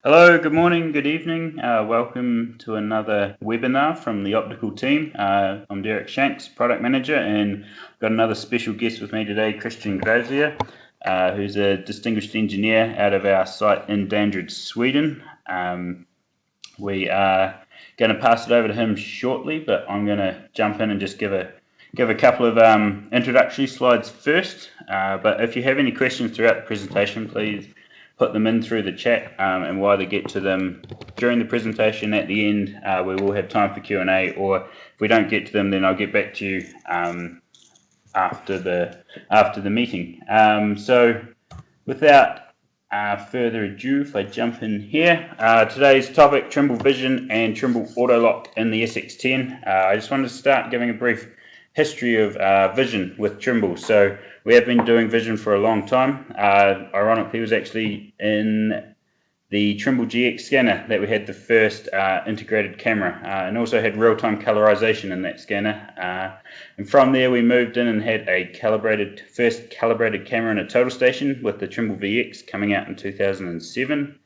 Hello, good morning, good evening. Welcome to another webinar from the optical team. I'm Derek Shanks, product manager, and I've got another special guest with me today, Christian Grazier, who's a distinguished engineer out of our site in Danderyd, Sweden. We are going to pass it over to him shortly, but I'm going to jump in and just give a couple of introductory slides first. But if you have any questions throughout the presentation, please put them in through the chat, and we'll either get to them during the presentation at the end. We will have time for Q&A, or if we don't get to them, then I'll get back to you after the meeting. So without further ado, if I jump in here, today's topic, Trimble Vision and Trimble Auto Lock in the SX10. I just wanted to start giving a brief history of Vision with Trimble. So we have been doing Vision for a long time. Ironically, it was actually in the Trimble GX scanner that we had the first integrated camera, and also had real-time colorization in that scanner. And from there, we moved in and had a first calibrated camera in a total station with the Trimble VX coming out in 2007.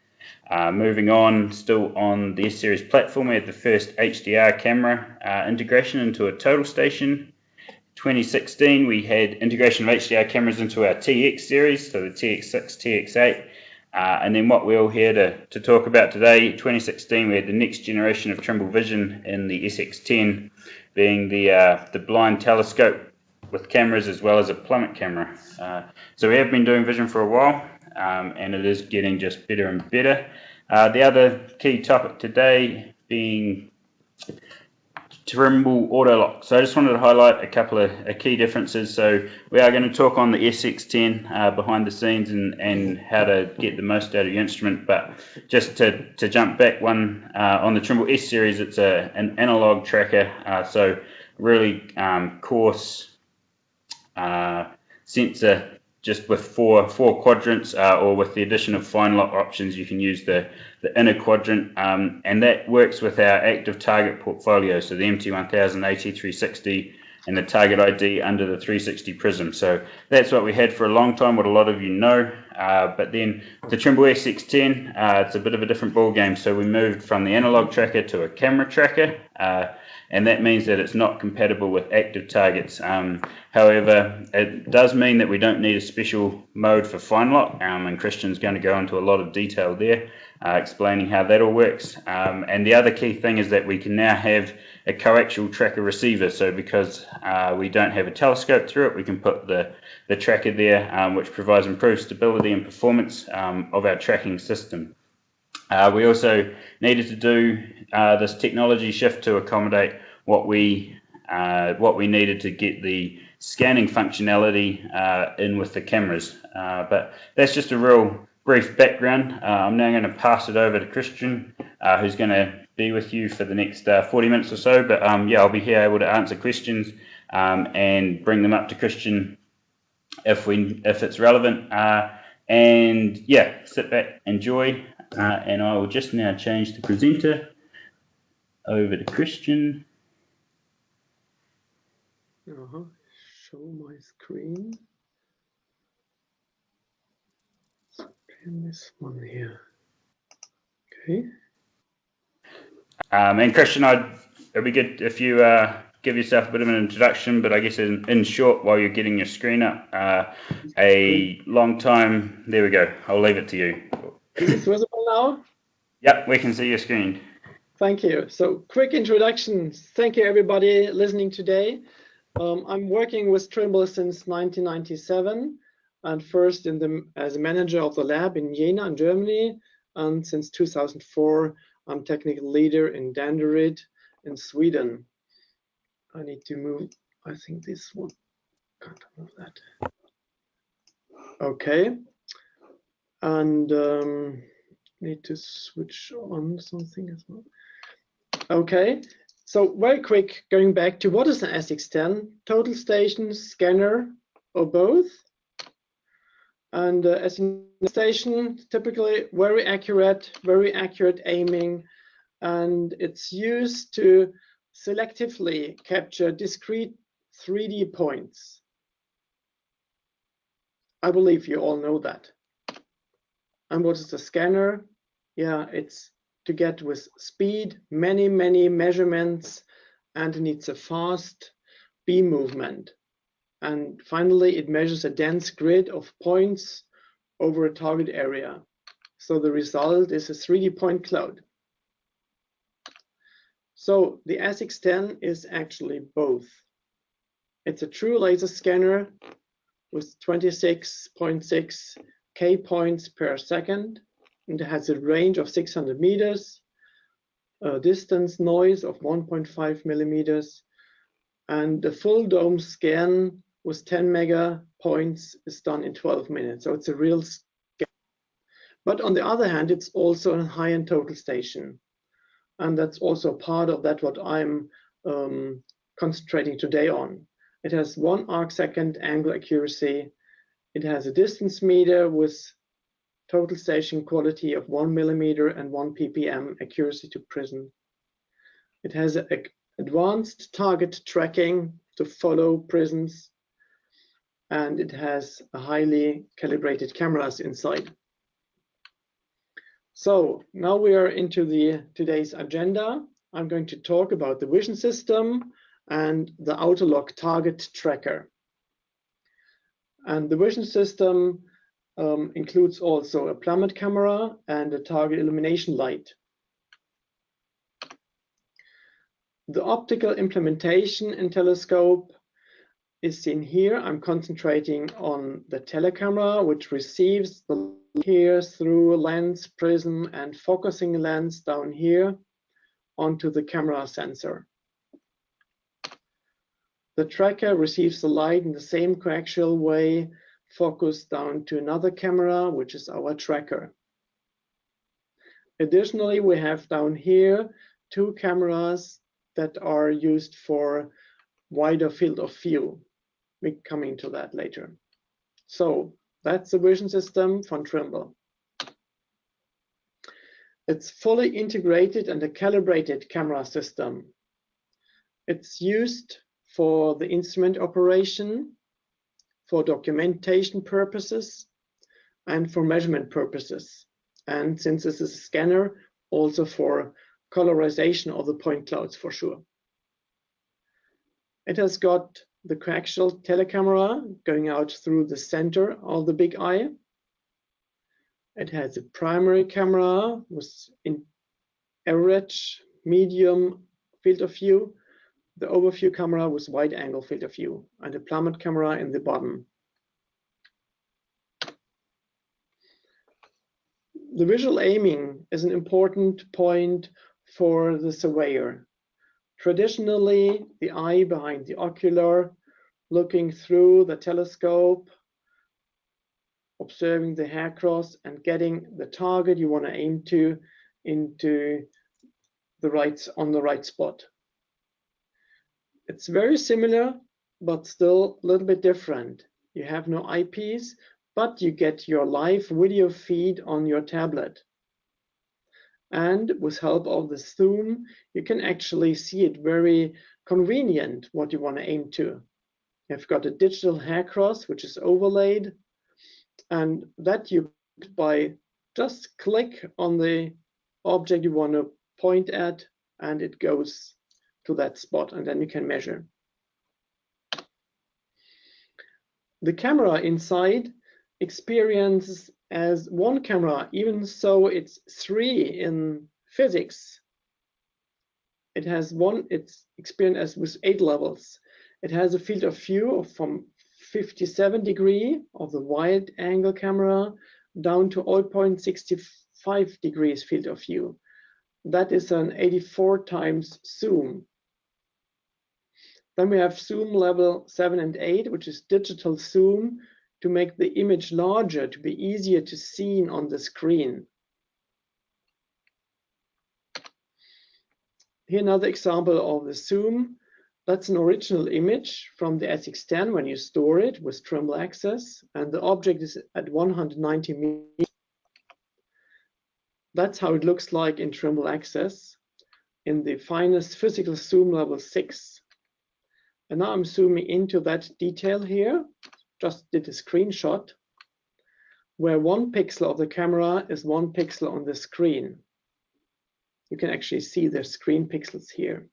Moving on, still on the S-Series platform, we had the first HDR camera integration into a total station. 2016, we had integration of HDR cameras into our TX series, so the TX6, TX8. And then what we're all here to talk about today, 2016, we had the next generation of Trimble Vision in the SX10, being the blind telescope with cameras as well as a plummet camera. So we have been doing Vision for a while, and it is getting just better and better. The other key topic today being Trimble Auto Lock. So I just wanted to highlight a couple of key differences. So we are going to talk on the SX10 behind the scenes and how to get the most out of your instrument. But just to jump back one, on the Trimble S series, it's an analog tracker. So really coarse sensor, just with four quadrants, or with the addition of fine lock options, you can use the inner quadrant, and that works with our active target portfolio, so the MT1000, AT360, and the target ID under the 360 prism. So that's what we had for a long time, what a lot of you know. But then the Trimble SX10, it's a bit of a different ball game. So we moved from the analog tracker to a camera tracker, and that means that it's not compatible with active targets. However, it does mean that we don't need a special mode for fine lock, and Christian's going to go into a lot of detail there, explaining how that all works. And the other key thing is that we can now have a coaxial tracker receiver. So because we don't have a telescope through it, we can put the tracker there, which provides improved stability and performance of our tracking system. We also needed to do this technology shift to accommodate what we needed to get the scanning functionality in with the cameras. But that's just a real brief background. I'm now going to pass it over to Christian, who's going to be with you for the next 40 minutes or so. But yeah, I'll be here able to answer questions and bring them up to Christian if it's relevant. And yeah, sit back, enjoy. And I will just now change the presenter over to Christian. Show my screen. Spin this one here. Okay. And Christian, it'd be good if you give yourself a bit of an introduction, but I guess in short, while you're getting your screen up, a long time. There we go. I'll leave it to you. Is this visible now? Yep, we can see your screen. Thank you. So quick introduction. Thank you everybody listening today. I'm working with Trimble since 1997, and first as a manager of the lab in Jena in Germany, and since 2004 I'm technical leader in Danderyd in Sweden. I need to move, I think this one, can't move that. Okay, and need to switch on something as well. Okay, so very quick, going back to what is an SX10? Total station, scanner, or both? And as in the station, typically very accurate aiming, and it's used to selectively capture discrete 3D points. I believe you all know that. And what is the scanner? it's to get with speed, many measurements, and it needs a fast beam movement. And finally, it measures a dense grid of points over a target area. So the result is a 3D point cloud. So the SX10 is actually both. It's a true laser scanner with 26.6 K points per second, and it has a range of 600 meters, a distance noise of 1.5 millimeters, and the full dome scan with 10 mega points is done in 12 minutes. So it's a real scan. But on the other hand, it's also a high-end total station. And that's also part of that what I'm concentrating today on. It has 1 arcsecond angle accuracy. It has a distance meter with total station quality of 1 millimeter and 1 ppm accuracy to prism. It has advanced target tracking to follow prisms, and it has a highly calibrated cameras inside. So now we are into today's agenda. I'm going to talk about the vision system and the auto-lock target tracker. And the vision system includes also a plummet camera and a target illumination light. The optical implementation in telescope is seen here. I'm concentrating on the telecamera, which receives the light here through a lens, prism, and focusing lens down here onto the camera sensor. The tracker receives the light in the same coaxial way, focused down to another camera, which is our tracker. Additionally, we have down here 2 cameras that are used for wider field of view. We're coming to that later. So that's the vision system from Trimble. It's fully integrated and a calibrated camera system. It's used for the instrument operation, for documentation purposes, and for measurement purposes. And since this is a scanner, also for colorization of the point clouds for sure. It has got the coaxial telecamera going out through the center of the big eye. It has a primary camera with in average, medium field of view, the overview camera with wide angle field of view, and a plummet camera in the bottom. The visual aiming is an important point for the surveyor. Traditionally, the eye behind the ocular, looking through the telescope, observing the hair cross and getting the target you want to aim to into on the right spot. It's very similar, but still a little bit different. You have no eyepiece, but you get your live video feed on your tablet. And with help of the zoom, you can actually see it very convenient what you want to aim to. You've got a digital hair cross, which is overlaid, and that you by just click on the object you want to point at, and it goes to that spot, and then you can measure. The camera inside experiences as 1 camera, even so it's 3 in physics. It has it's experienced with 8 levels. It has a field of view from 57 degrees of the wide angle camera down to 0.65 degrees field of view. That is an 84 times zoom. Then we have zoom level 7 and 8, which is digital zoom, to make the image larger, to be easier to see on the screen. Here another example of the zoom. That's an original image from the SX10 when you store it with Trimble Access, and the object is at 190 meters. That's how it looks like in Trimble Access in the finest physical zoom level 6. And now I'm zooming into that detail here. Just did a screenshot. where 1 pixel of the camera is 1 pixel on the screen. You can actually see the screen pixels here.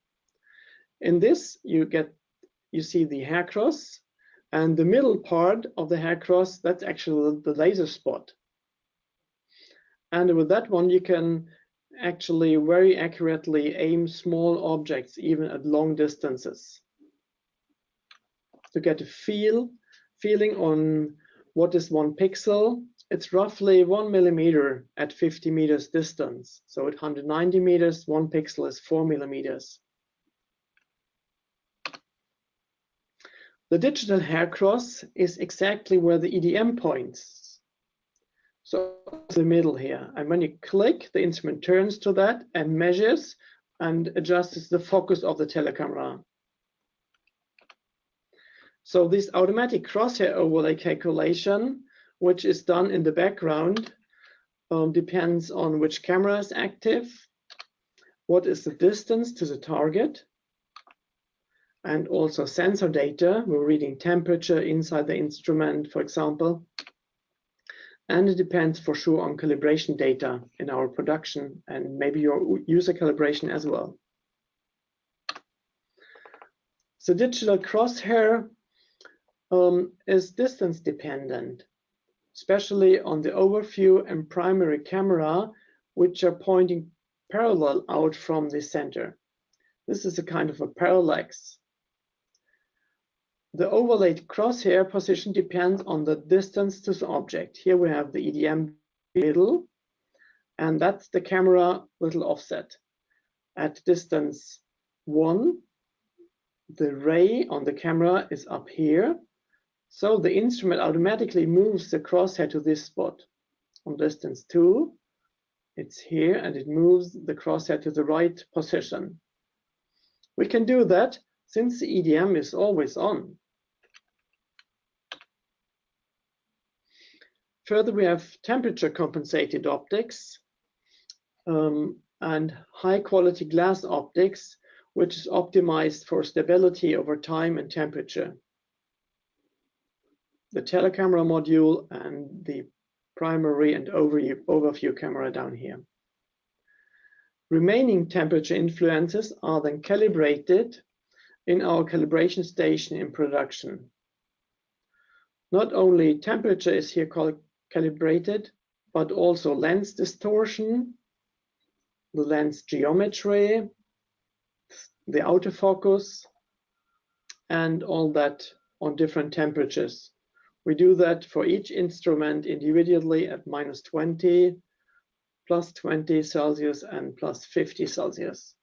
In this, you see the hair cross, and the middle part of the hair cross, that's actually the laser spot. And with that one, you can actually very accurately aim small objects, even at long distances, to get a feeling on what is 1 pixel. It's roughly 1 millimeter at 50 meters distance. So at 190 meters, 1 pixel is 4 millimeters. The digital hair cross is exactly where the EDM points. So it's the middle here. And when you click, the instrument turns to that and measures and adjusts the focus of the telecamera. So this automatic crosshair overlay calculation, which is done in the background, depends on which camera is active, what is the distance to the target, and also sensor data. We're reading temperature inside the instrument, for example. And it depends for sure on calibration data in our production and maybe your user calibration as well. So digital crosshair is distance dependent, especially on the overview and primary camera, which are pointing parallel out from the center. This is a kind of a parallax. The overlaid crosshair position depends on the distance to the object. Here we have the EDM middle, and that's the camera little offset. At distance 1, the ray on the camera is up here. So the instrument automatically moves the crosshair to this spot. On distance 2, it's here, and it moves the crosshair to the right position. We can do that since the EDM is always on. Further, we have temperature compensated optics and high quality glass optics, which is optimized for stability over time and temperature. The telecamera module and the primary and overview camera down here. Remaining temperature influences are then calibrated in our calibration station in production. Not only temperature is here calibrated, but also lens distortion, the lens geometry, the autofocus, and all that on different temperatures. We do that for each instrument individually at -20, +20 Celsius, and +50 Celsius.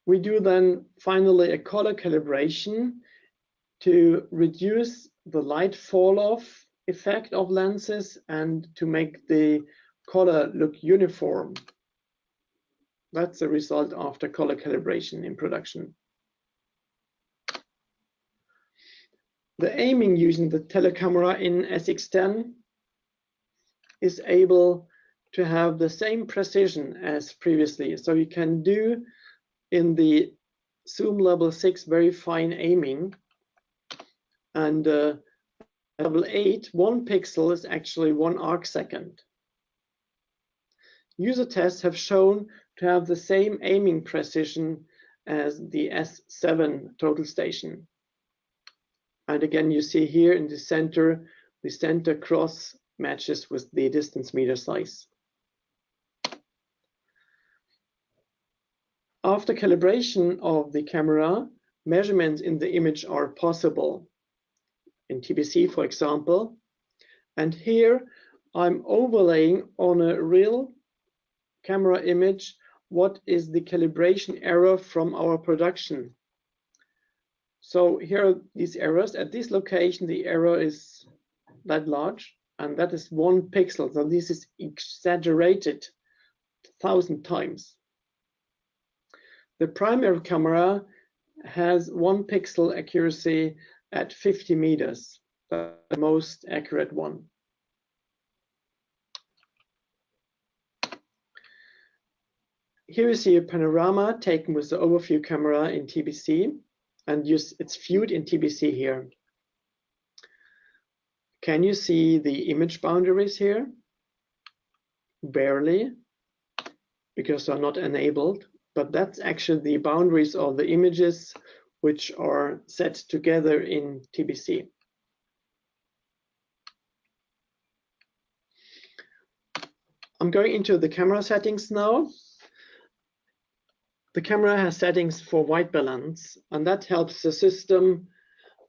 We do then finally a color calibration to reduce the light fall-off effect of lenses and to make the color look uniform. That's the result after color calibration in production. The aiming using the telecamera in SX10 is able to have the same precision as previously. So you can do in the zoom level 6 very fine aiming, and level 8, 1 pixel is actually 1 arc second. User tests have shown to have the same aiming precision as the S7 total station. And again, you see here in the center cross matches with the distance meter size. After calibration of the camera, measurements in the image are possible. In TBC, for example. And here I'm overlaying on a real camera image what is the calibration error from our production. So here are these errors. At this location, the error is that large, and that is 1 pixel. So this is exaggerated 1,000 times. The primary camera has 1 pixel accuracy at 50 meters, the most accurate one. Here you see a panorama taken with the overview camera in TBC, and it's viewed in TBC here. Can you see the image boundaries here? Barely, because they're not enabled, but that's actually the boundaries of the images which are set together in TBC. I'm going into the camera settings now. The camera has settings for white balance, and that helps the system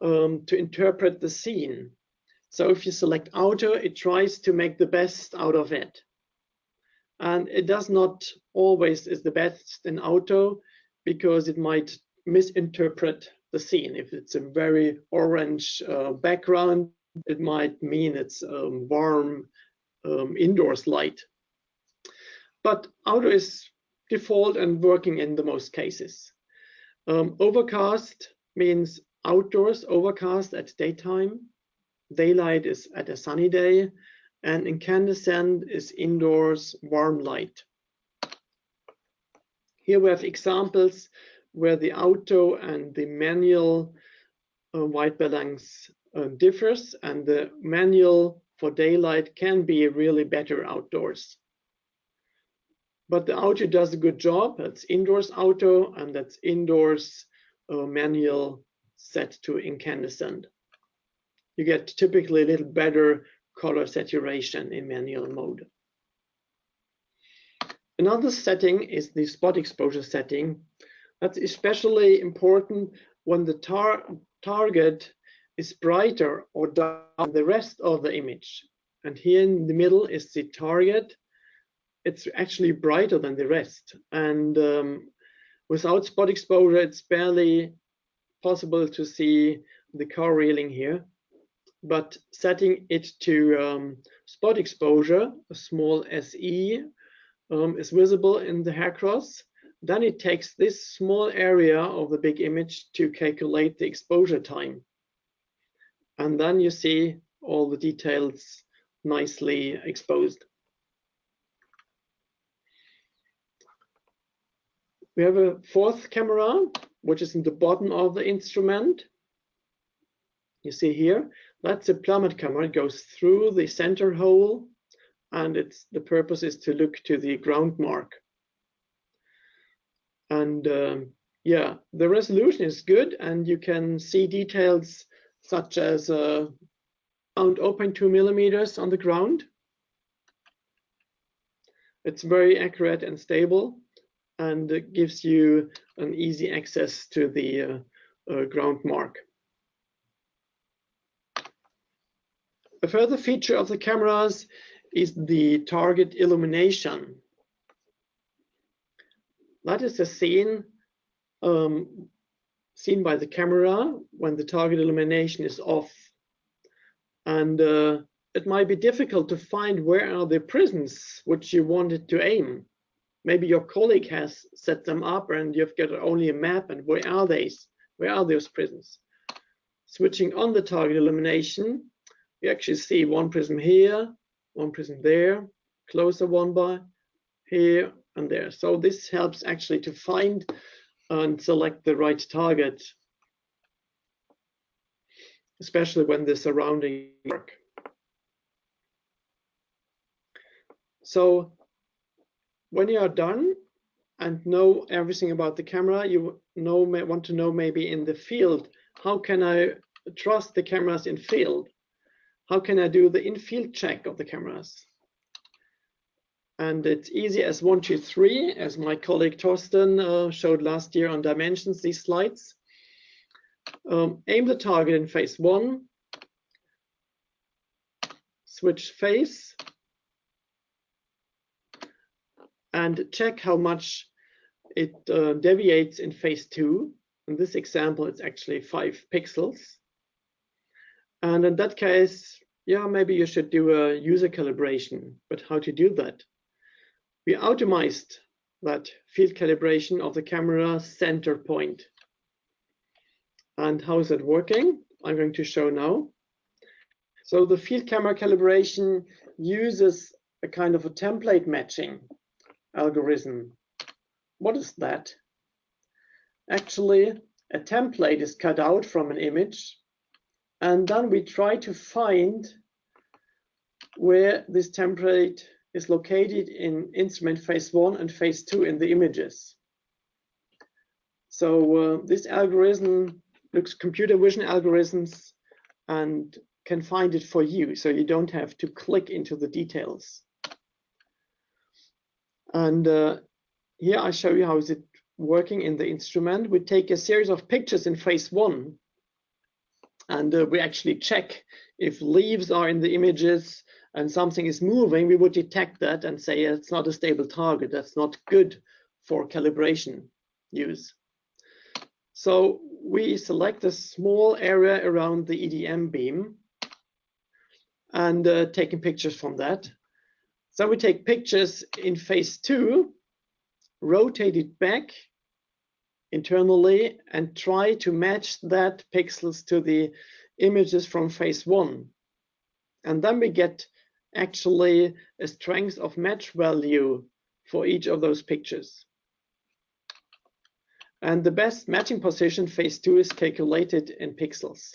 to interpret the scene. So if you select auto, it tries to make the best out of it. And it does not always is the best in auto, because it might misinterpret the scene. If it's a very orange background, it might mean it's warm indoors light. But auto is default and working in the most cases. Overcast means outdoors, overcast at daytime. Daylight is at a sunny day, and incandescent is indoors warm light. Here we have examples where the auto and the manual white balance differs, and the manual for daylight can be really better outdoors. But the auto does a good job. That's indoors auto, and that's indoors manual set to incandescent. You get typically a little better color saturation in manual mode. Another setting is the spot exposure setting. That's especially important when the target is brighter or darker than the rest of the image. And here in the middle is the target. It's actually brighter than the rest. And without spot exposure, it's barely possible to see the car railing here. But setting it to spot exposure, a small SE, is visible in the hair cross. Then it takes this small area of the big image to calculate the exposure time. And then you see all the details nicely exposed. We have a fourth camera, which is in the bottom of the instrument. You see here, that's a plummet camera. It goes through the center hole, and the purpose is to look to the ground mark. And yeah, the resolution is good, and you can see details such as around 0.2 millimeters on the ground. It's very accurate and stable, and it gives you an easy access to the ground mark. A further feature of the cameras is the target illumination. That is a scene seen by the camera when the target illumination is off. And it might be difficult to find where are the prisms which you wanted to aim. Maybe your colleague has set them up and you've got only a map, and where are these? Where are those prisms? Switching on the target illumination, you actually see one prism here, one prism there, closer one by here and there. So this helps actually to find and select the right target, especially when the surrounding work. So when you are done and know everything about the camera, you want to know maybe in the field, how can I trust the cameras in field? How can I do the in-field check of the cameras? And it's easy as 1, 2, 3, as my colleague Torsten showed last year on dimensions, these slides. Aim the target in phase 1, switch phase, and check how much it deviates in phase 2. In this example, it's actually 5 pixels. And in that case, yeah, maybe you should do a user calibration. But how to do that? We optimized that field calibration of the camera center point. And how is that working? I'm going to show now. So the field camera calibration uses a kind of a template matching algorithm. What is that? Actually, a template is cut out from an image, And then we try to find where this template is located in instrument phase 1 and phase 2 in the images. So this algorithm looks computer vision algorithms and can find it for you, so you don't have to click into the details. And here I show you how is it working in the instrument. We take a series of pictures in phase 1, and we actually check if leaves are in the images and something is moving. We would detect that and say it's not a stable target. That's not good for calibration use. So we select a small area around the EDM beam and taking pictures from that. So we take pictures in phase 2, rotate it back internally and try to match that pixels to the images from phase 1. And then we get actually a strength of match value for each of those pictures. And the best matching position, phase 2, is calculated in pixels.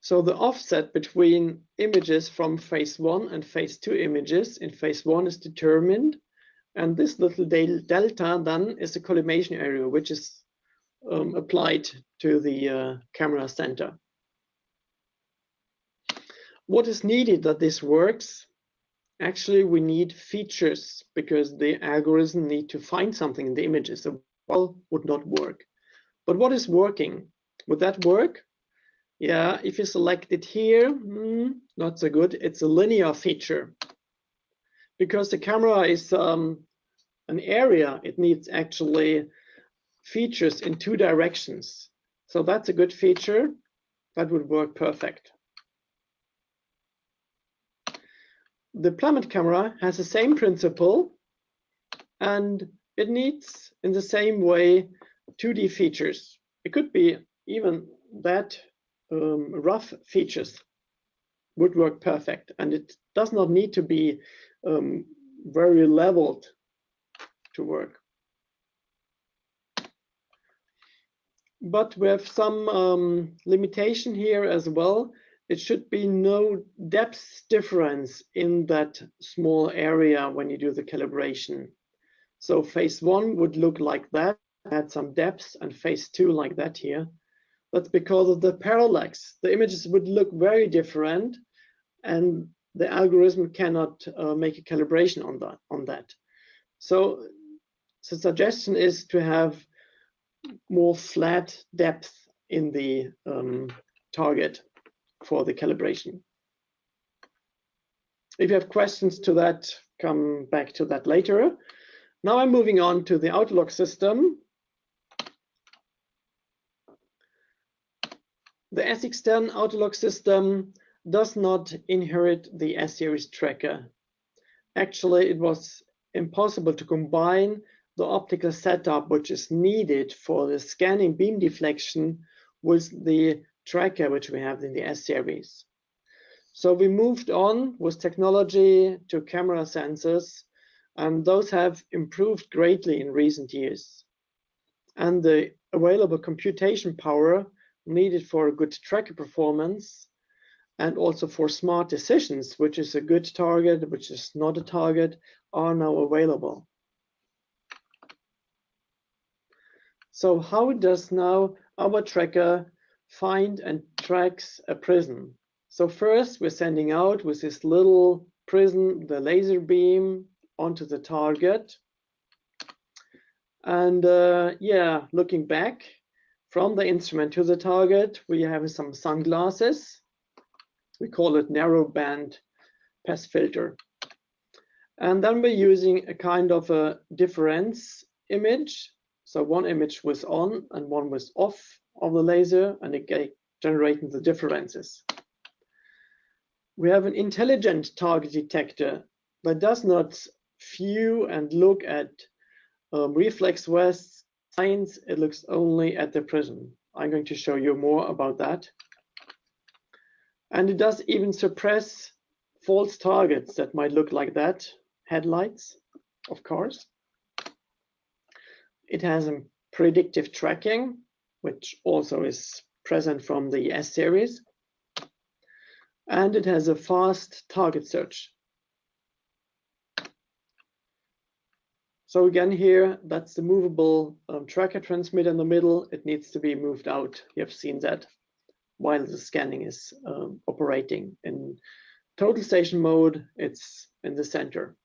So the offset between images from phase 1 and phase 2 images in phase 1 is determined. And this little delta then is the collimation area, which is applied to the camera center. What is needed that this works? Actually, we need features because the algorithm need to find something in the images. So well would not work. But what is working? Would that work? Yeah, if you select it here, not so good. It's a linear feature. Because the camera is an area, it needs actually features in 2 directions. So that's a good feature. That would work perfect. The Plummet camera has the same principle, and it needs, in the same way, 2D features. It could be even that rough features would work perfect, and it does not need to be very leveled to work. But we have some limitation here as well. It should be no depth difference in that small area when you do the calibration. So phase 1 would look like that, add some depth, and phase 2 like that here. That's because of the parallax. The images would look very different, and the algorithm cannot make a calibration on that. So the suggestion is to have more flat depth in the target for the calibration. If you have questions to that, come back to that later. Now I'm moving on to the outlook system. The S10 outlook system does not inherit the S-series tracker. Actually, it was impossible to combine the optical setup which is needed for the scanning beam deflection with the tracker which we have in the S-series. So we moved on with technology to camera sensors, and those have improved greatly in recent years. And the available computation power needed for a good tracker performance and also for smart decisions, which is a good target, which is not a target, are now available. So how does now our tracker find and tracks a prism? So first we're sending out with this little prism the laser beam onto the target. And yeah, looking back from the instrument to the target, we have some sunglasses. We call it narrow band pass filter. And then we're using a kind of a difference image. So one image was on and one was off of the laser, and it generating the differences. We have an intelligent target detector that does not view and look at reflex west lines. It looks only at the prism. I'm going to show you more about that. And it does even suppress false targets that might look like that, headlights, of course. It has a predictive tracking, which also is present from the S series. And it has a fast target search. So again here, that's the movable tracker transmitter in the middle. It needs to be moved out. You have seen that while the scanning is operating. In total station mode, it's in the center.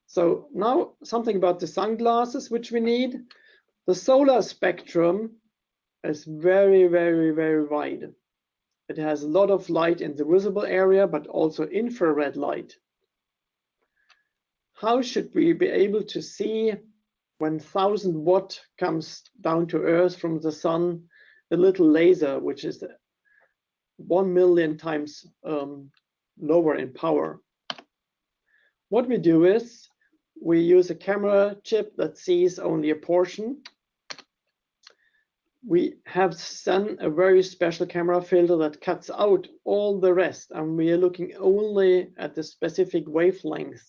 So now something about the sunglasses which we need. The solar spectrum is very, very, very wide. It has a lot of light in the visible area, but also infrared light. How should we be able to see when 1000 watt comes down to Earth from the sun, a little laser, which is 1 million times lower in power? What we do is we use a camera chip that sees only a portion. We have then a very special camera filter that cuts out all the rest, and we are looking only at the specific wavelength.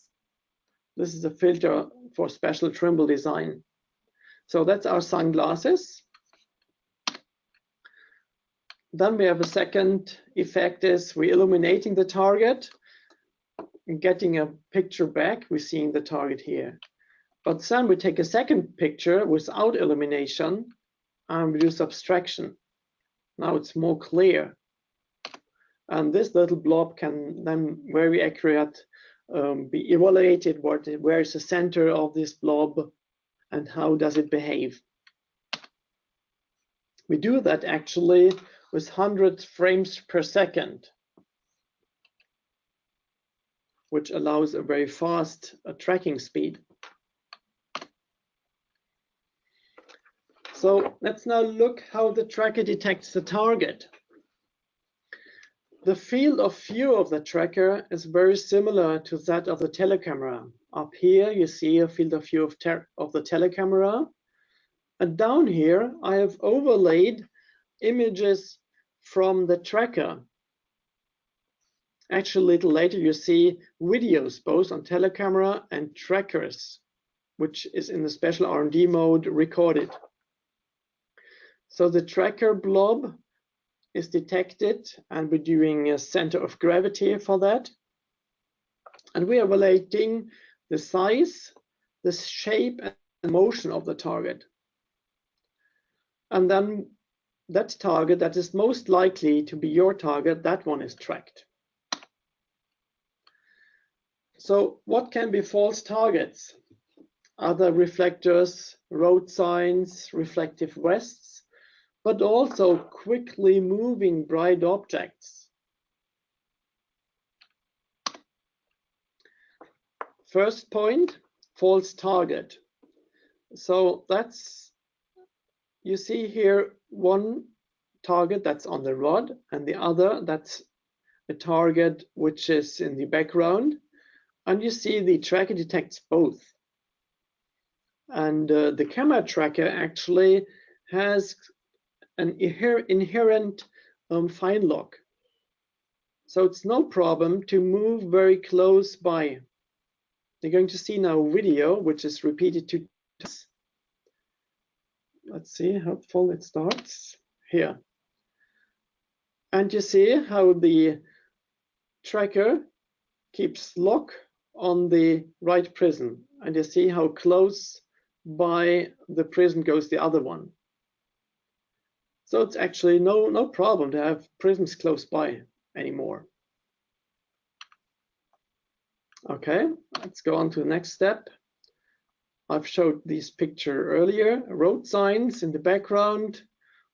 This is a filter for special Trimble design. So that's our sunglasses. Then we have a second effect is we're illuminating the target and getting a picture back. We're seeing the target here. But then we take a second picture without illumination and we do subtraction. Now it's more clear. And this little blob can then very accurate be evaluated where is the center of this blob and how does it behave. We do that actually with 100 frames per second, which allows a very fast tracking speed. So let's now look how the tracker detects the target. The field of view of the tracker is very similar to that of the telecamera. Up here, you see a field of view of the telecamera. And down here, I have overlaid images from the tracker. Actually, a little later, you see videos both on telecamera and trackers, which is in the special R&D mode recorded. So the tracker blob is detected, and we're doing a center of gravity for that. And we are evaluating the size, the shape, and the motion of the target. And then that target that is most likely to be your target, that one is tracked. So what can be false targets? Other reflectors, road signs, reflective vests, but also quickly moving bright objects. First point, false target. So that's, you see here one target that's on the rod and the other that's a target which is in the background. And you see the tracker detects both. And the camera tracker actually has an inherent fine lock. So it's no problem to move very close by. You're going to see now a video which is repeated 2 times. Let's see how full it starts here. And you see how the tracker keeps lock on the right prism. And you see how close by the prism goes the other one. So it's actually no problem to have prisms close by anymore. Okay, let's go on to the next step. I've showed this picture earlier. Road signs in the background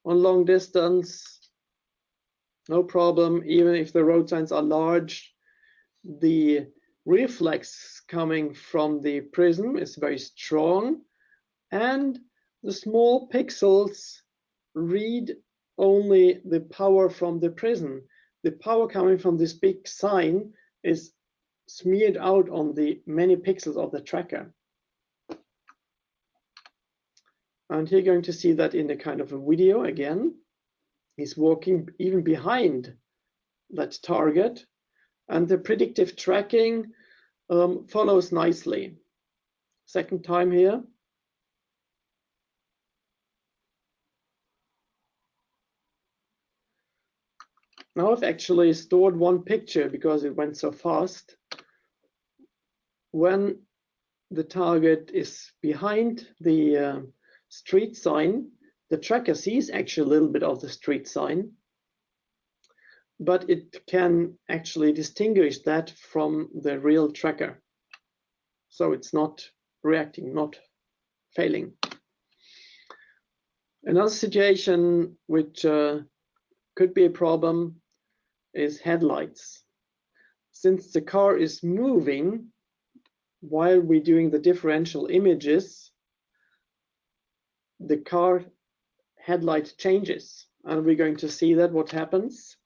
on long distance. No problem, even if the road signs are large. The reflex coming from the prism is very strong, and the small pixels read only the power from the prism. The power coming from this big sign is smeared out on the many pixels of the tracker. And you're going to see that in a kind of a video again. He's walking even behind that target, and the predictive tracking follows nicely. second time here. Now I've actually stored one picture because it went so fast. When the target is behind the street sign, the tracker sees actually a little bit of the street sign, but it can actually distinguish that from the real tracker. So it's not reacting, not failing. Another situation which could be a problem is headlights. Since the car is moving while we're doing the differential images, the car headlight changes, and we're going to see that what happens.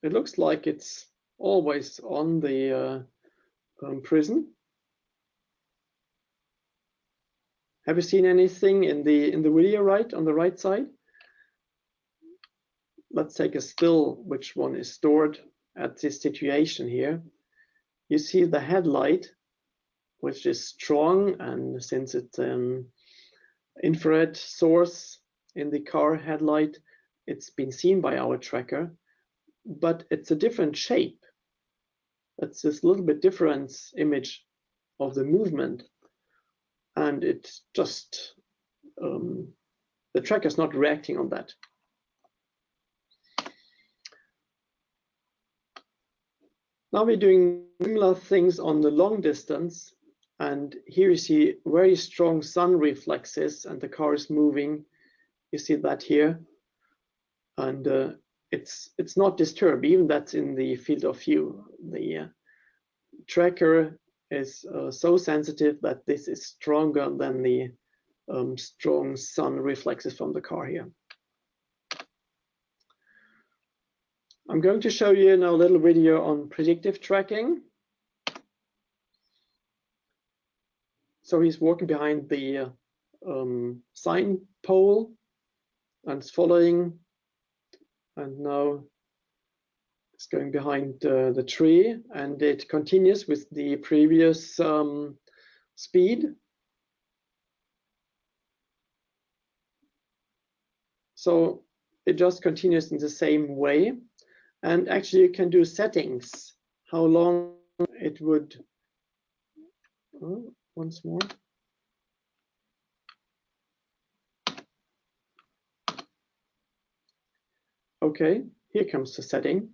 It looks like it's always on the prism. Have you seen anything in the video right on the right side? Let's take a still, which one is stored at this situation here. You see the headlight, which is strong, and since it's an infrared source in the car headlight, it's been seen by our tracker, but it's a different shape. It's this little bit different image of the movement, and it's just the tracker's not reacting on that. Now we're doing similar things on the long distance, and here you see very strong sun reflexes, and the car is moving. You see that here, and it's not disturbed, even that's in the field of view. The tracker is so sensitive that this is stronger than the strong sun reflexes from the car here. I'm going to show you now a little video on predictive tracking. So he's walking behind the sign pole and it's following, and now it's going behind the tree, and it continues with the previous speed. So it just continues in the same way. And actually you can do settings, how long it would, once more. Okay, here comes the setting.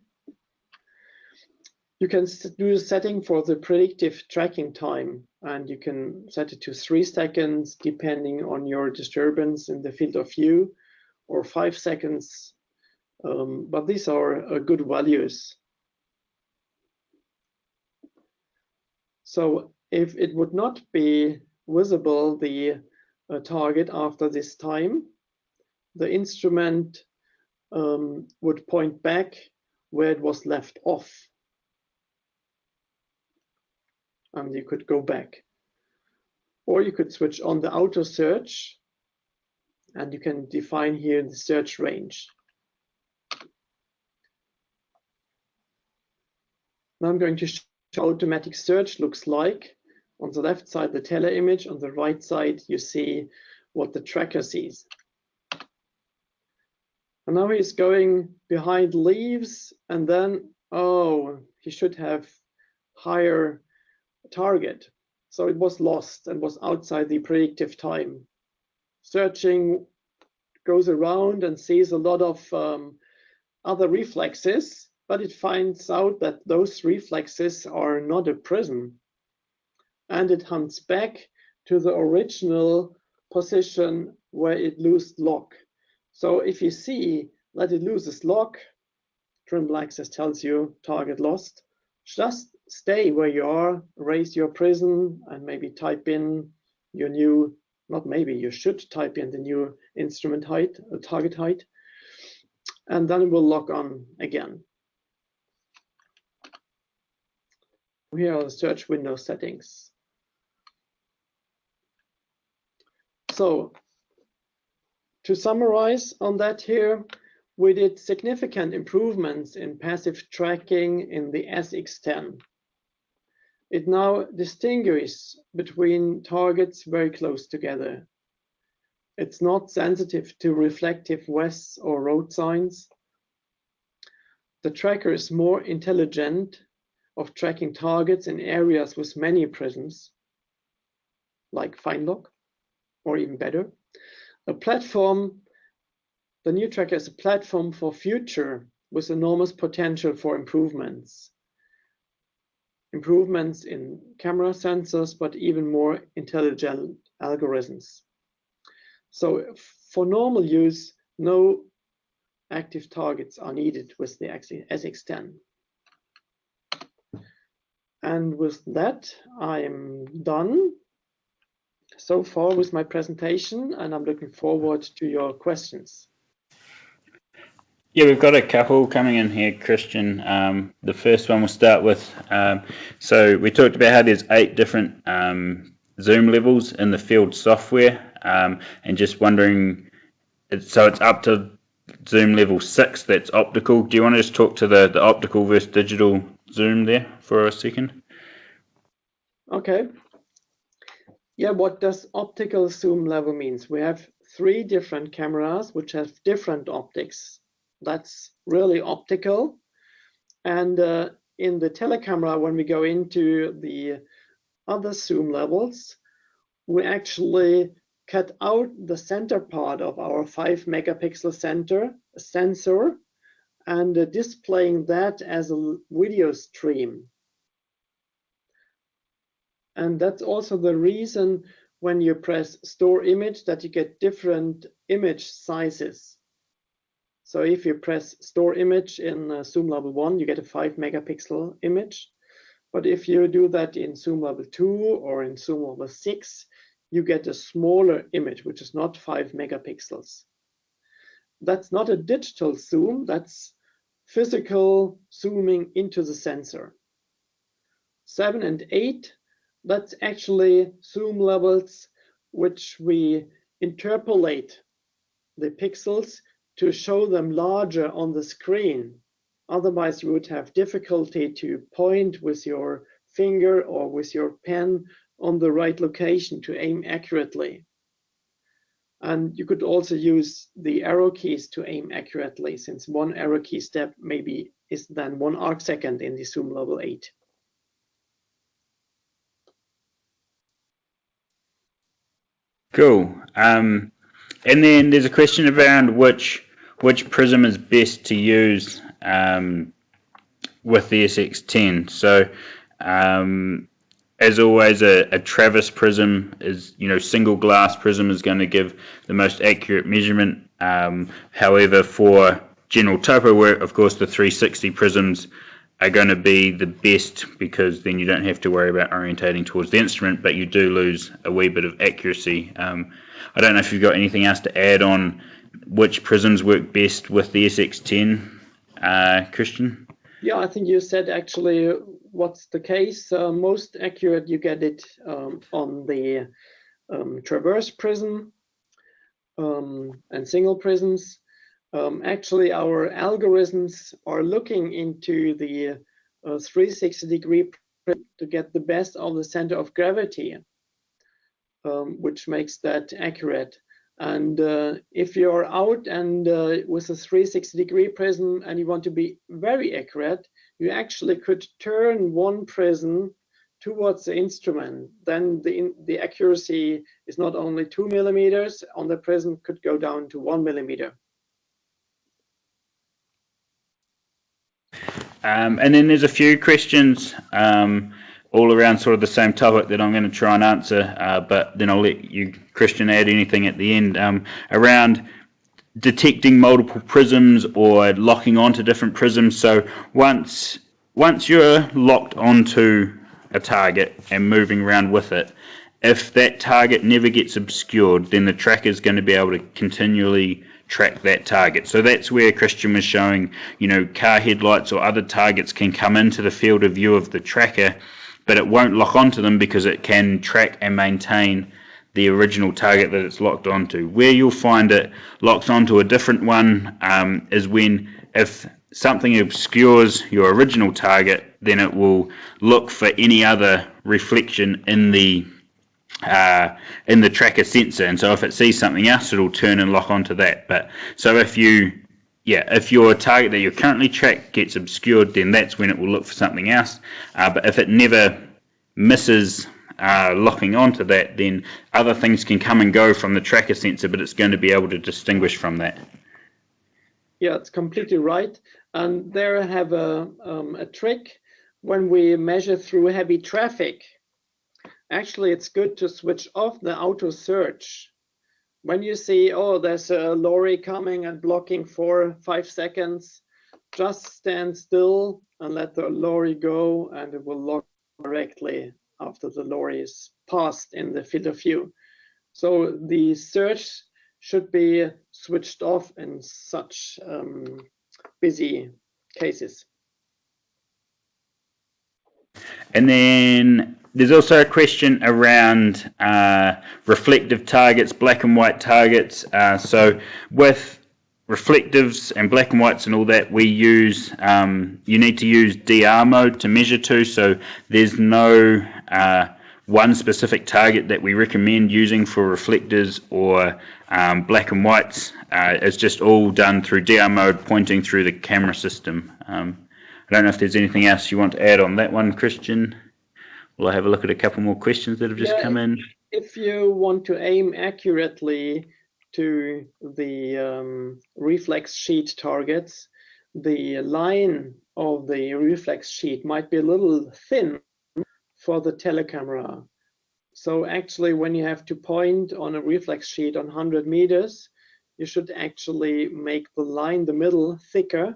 You can do the setting for the predictive tracking time, and you can set it to 3 seconds depending on your disturbance in the field of view, or 5 seconds. But these are good values. So if it would not be visible, the target after this time, the instrument would point back where it was left off. And you could go back. Or you could switch on the auto search, and you can define here the search range. Now I'm going to show how automatic search looks like. On the left side, the tele image. On the right side, you see what the tracker sees. And now he's going behind leaves, and then, oh, he should have higher target. So it was lost and was outside the predictive time. Searching goes around and sees a lot of other reflexes, but it finds out that those reflexes are not a prism, and it hunts back to the original position where it lost lock. So if you see that it loses lock, Trimble Access tells you target lost. Just stay where you are, raise your prism, and maybe type in your new, not maybe, you should type in the new instrument height, target height, and then it will lock on again. Here are the search window settings. So to summarize on that here, we did significant improvements in passive tracking in the SX10. It now distinguishes between targets very close together. It's not sensitive to reflective vests or road signs. The tracker is more intelligent of tracking targets in areas with many prisms, like FineLock, or even better. The new tracker is a platform for future with enormous potential for improvements. Improvements in camera sensors, but even more intelligent algorithms. So for normal use, no active targets are needed with the SX10. And with that, I am done so far with my presentation, and I'm looking forward to your questions. Yeah, we've got a couple coming in here, Christian. The first one we'll start with. So we talked about how there's 8 different zoom levels in the field software, and just wondering, so it's up to zoom level 6, that's optical. Do you want to just talk to the optical versus digital zoom there for a second? Okay. Yeah, what does optical zoom level means? We have 3 different cameras which have different optics. That's really optical. And in the telecamera, when we go into the other zoom levels, we actually cut out the center part of our 5 megapixel sensor and displaying that as a video stream. And that's also the reason when you press store image that you get different image sizes. So if you press store image in zoom level 1, you get a 5 megapixel image. But if you do that in zoom level 2 or in zoom level 6, you get a smaller image, which is not 5 megapixels. That's not a digital zoom, that's physical zooming into the sensor. 7 and 8, that's actually zoom levels which we interpolate the pixels to show them larger on the screen. Otherwise, you would have difficulty to point with your finger or with your pen on the right location to aim accurately. And you could also use the arrow keys to aim accurately, since one arrow key step maybe is then 1 arc second in the zoom level 8. Cool. And then there's a question around which prism is best to use with the SX10. So as always, a Travis prism is, single glass prism is going to give the most accurate measurement. However, for general topo work, of course, the 360 prisms are going to be the best, because then you don't have to worry about orientating towards the instrument, but you do lose a wee bit of accuracy. I don't know if you've got anything else to add on which prisms work best with the SX10, Christian? Yeah, I think you said actually what's the case. Most accurate you get it on the traverse prism and single prisms. Actually, our algorithms are looking into the 360-degree to get the best of the center of gravity, which makes that accurate. And if you're out and with a 360-degree prism and you want to be very accurate, you actually could turn one prism towards the instrument. Then the accuracy is not only 2 millimeters on the prism, could go down to 1 millimeter. And then there's a few questions all around sort of the same topic that I'm going to try and answer, but then I'll let you, Christian, add anything at the end, around detecting multiple prisms or locking onto different prisms. So once you're locked onto a target and moving around with it, if that target never gets obscured, then the tracker is going to be able to continually track that target. So that's where Christian was showing, car headlights or other targets can come into the field of view of the tracker, but it won't lock onto them because it can track and maintain the original target that it's locked onto. Where you'll find it locked onto a different one is when, if something obscures your original target, then it will look for any other reflection in the tracker sensor, and so if it sees something else, it'll turn and lock onto that. But so if your target that you're currently tracked gets obscured, then that's when it will look for something else. But if it never misses locking onto that, then other things can come and go from the tracker sensor, but it's going to be able to distinguish from that. Yeah, it's completely right. And there I have a trick. When we measure through heavy traffic, actually it's good to switch off the auto search. When you see, oh, there's a lorry coming and blocking for 5 seconds, just stand still and let the lorry go, and it will lock directly after the lorry is passed in the field of view. So the search should be switched off in such busy cases. And then there's also a question around reflective targets, black and white targets. So with reflectives and black and whites and all that, we use, you need to use DR mode to measure to, so there's no one specific target that we recommend using for reflectors or black and whites. It's just all done through DR mode, pointing through the camera system. I don't know if there's anything else you want to add on that one, Christian. We'll have a look at a couple more questions that have just come in. If you want to aim accurately to the reflex sheet targets, the line of the reflex sheet might be a little thin for the telecamera. So actually, when you have to point on a reflex sheet on 100 meters, you should actually make the line, the middle, thicker,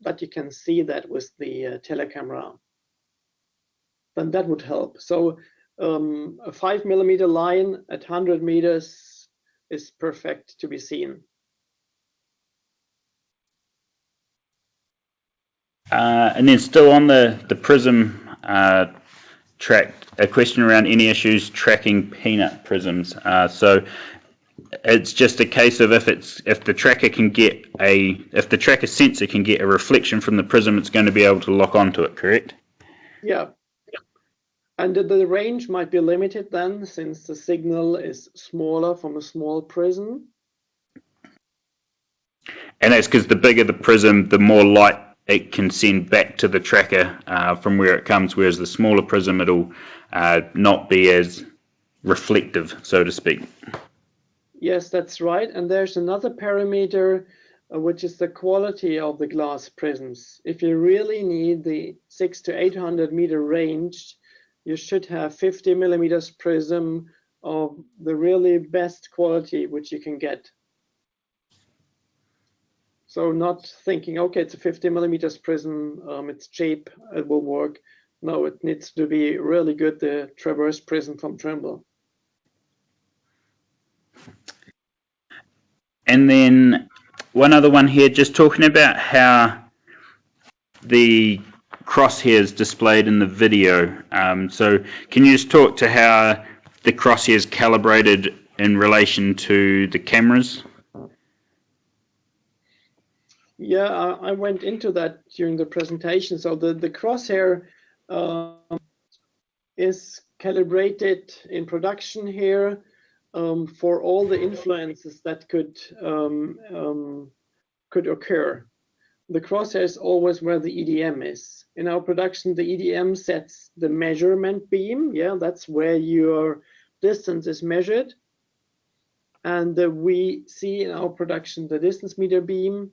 but you can see that with the telecamera. Then that would help. So a 5 millimeter line at 100 meters is perfect to be seen. And then still on the prism track, a question around any issues tracking peanut prisms. So it's just a case of if the tracker sensor can get a reflection from the prism, it's going to be able to lock onto it, correct? Yeah. And the range might be limited then, since the signal is smaller from a small prism. And that's because the bigger the prism, the more light it can send back to the tracker from where it comes, whereas the smaller prism, it'll not be as reflective, so to speak. Yes, that's right. And there's another parameter, which is the quality of the glass prisms. If you really need the 600 to 800 meter range, you should have 50 millimeters prism of the really best quality which you can get. So not thinking, okay, it's a 50 millimeters prism, it's cheap, it will work. No, it needs to be really good, the Traverse prism from Trimble. And then one other one here, just talking about how the crosshairs displayed in the video. So can you just talk to how the crosshairs calibrated in relation to the cameras? Yeah, I went into that during the presentation. So the crosshair is calibrated in production here for all the influences that could occur. The crosshair is always where the EDM is. In our production, the EDM sets the measurement beam. Yeah, that's where your distance is measured. And we see in our production the distance meter beam.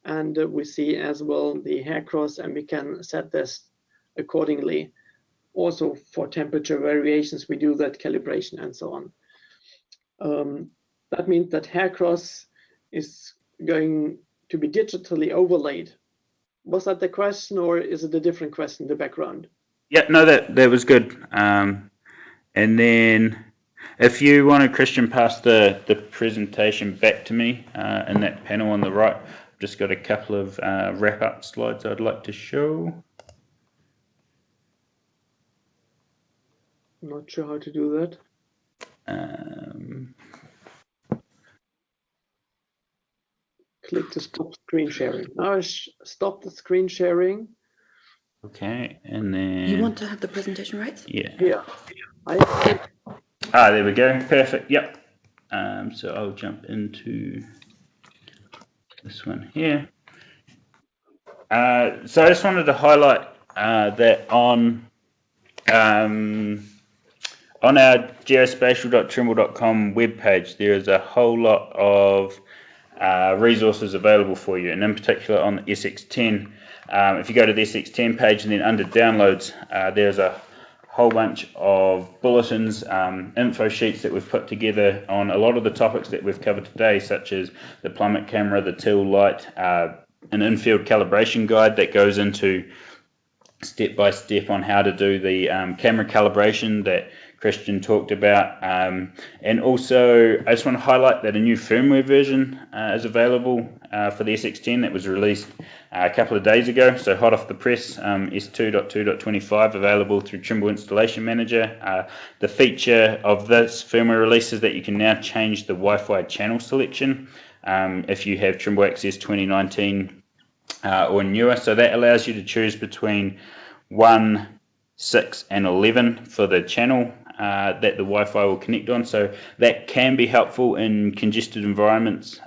And we see as well the hair cross, and we can set this accordingly. Also for temperature variations, we do that calibration and so on. That means that hair cross is going to be digitally overlaid. Was that the question, or is it a different question in the background? Yeah, no, that was good. And then if you want to, Christian, pass the presentation back to me in that panel on the right. I've just got a couple of wrap-up slides I'd like to show. I'm not sure how to do that. Click to stop screen sharing. Now stop the screen sharing. Okay, and then You want to have the presentation right? Yeah. Yeah. There we go. Perfect. Yep. So I'll jump into this one here. So I just wanted to highlight that on our geospatial.trimble.com webpage, there is a whole lot of resources available for you, and in particular on the SX10. If you go to the SX10 page and then under downloads, there's a whole bunch of bulletins, info sheets that we've put together on a lot of the topics that we've covered today, such as the plummet camera, the till light, an in-field calibration guide that goes into step by step on how to do the camera calibration that Christian talked about, and also I just want to highlight that a new firmware version is available for the SX10 that was released a couple of days ago, so hot off the press, S2.2.25 available through Trimble Installation Manager. The feature of this firmware release is that you can now change the Wi-Fi channel selection if you have Trimble Access 2019 or newer, so that allows you to choose between 1, 6 and 11 for the channel that the Wi-Fi will connect on, so that can be helpful in congested environments,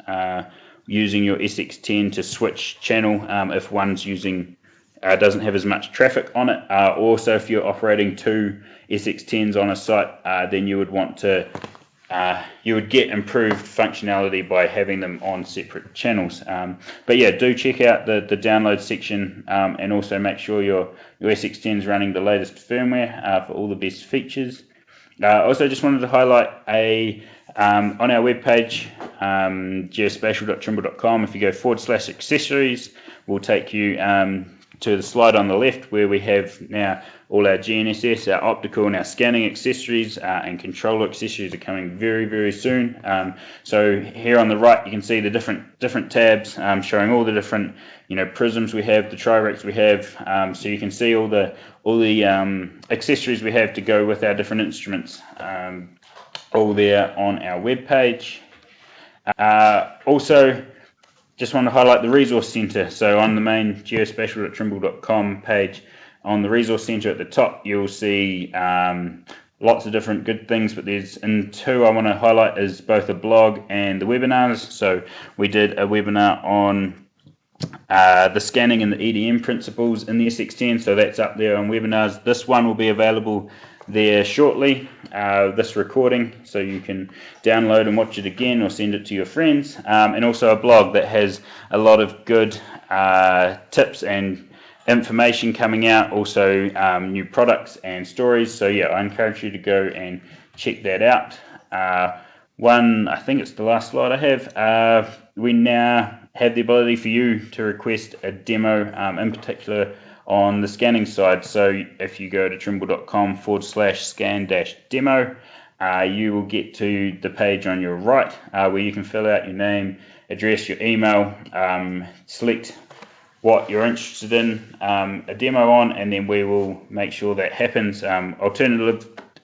using your SX10 to switch channel if one's using doesn't have as much traffic on it. Also, if you're operating two SX10s on a site, then you would want to you would get improved functionality by having them on separate channels. But yeah, do check out the download section, and also make sure your SX10 is running the latest firmware for all the best features. Also, just wanted to highlight on our webpage, geospatial.trimble.com, if you go /accessories, we'll take you to the slide on the left where we have now all our GNSS, our optical and our scanning accessories, and controller accessories are coming very, very soon. So here on the right you can see the different tabs showing all the different prisms we have, the tri-racks we have, so you can see all the accessories we have to go with our different instruments, all there on our web page. Also, just want to highlight the resource center. So on the main geospatial.trimble.com page, on the resource center at the top, you'll see lots of different good things, but there's two I want to highlight is both a blog and the webinars. So we did a webinar on the scanning and the EDM principles in the SX10, so that's up there on webinars. This one will be available there shortly, this recording, so you can download and watch it again or send it to your friends, and also a blog that has a lot of good tips and information coming out, also new products and stories. So yeah, I encourage you to go and check that out. I think it's the last slide I have. We now have the ability for you to request a demo, in particular on the scanning side. So if you go to trimble.com/scan-demo, you will get to the page on your right where you can fill out your name, address, your email, select what you're interested in a demo on, and then we will make sure that happens.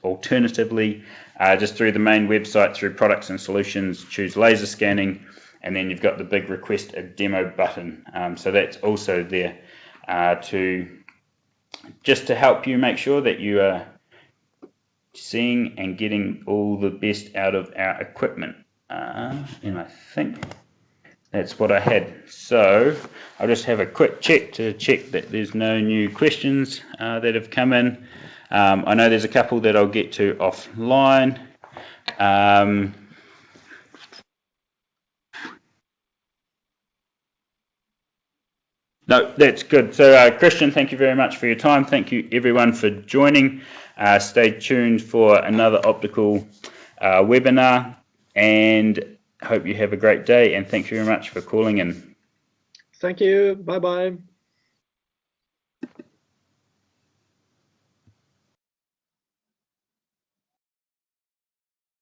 Alternatively, just through the main website, through products and solutions, choose laser scanning, and then you've got the big request a demo button. So that's also there to help you make sure that you are seeing and getting all the best out of our equipment. And I think that's what I had. So I'll just have a quick check that there's no new questions that have come in. I know there's a couple that I'll get to offline. No, that's good. So Christian, thank you very much for your time. Thank you everyone for joining. Stay tuned for another optical webinar, and hope you have a great day, and thank you very much for calling in. Thank you. Bye-bye.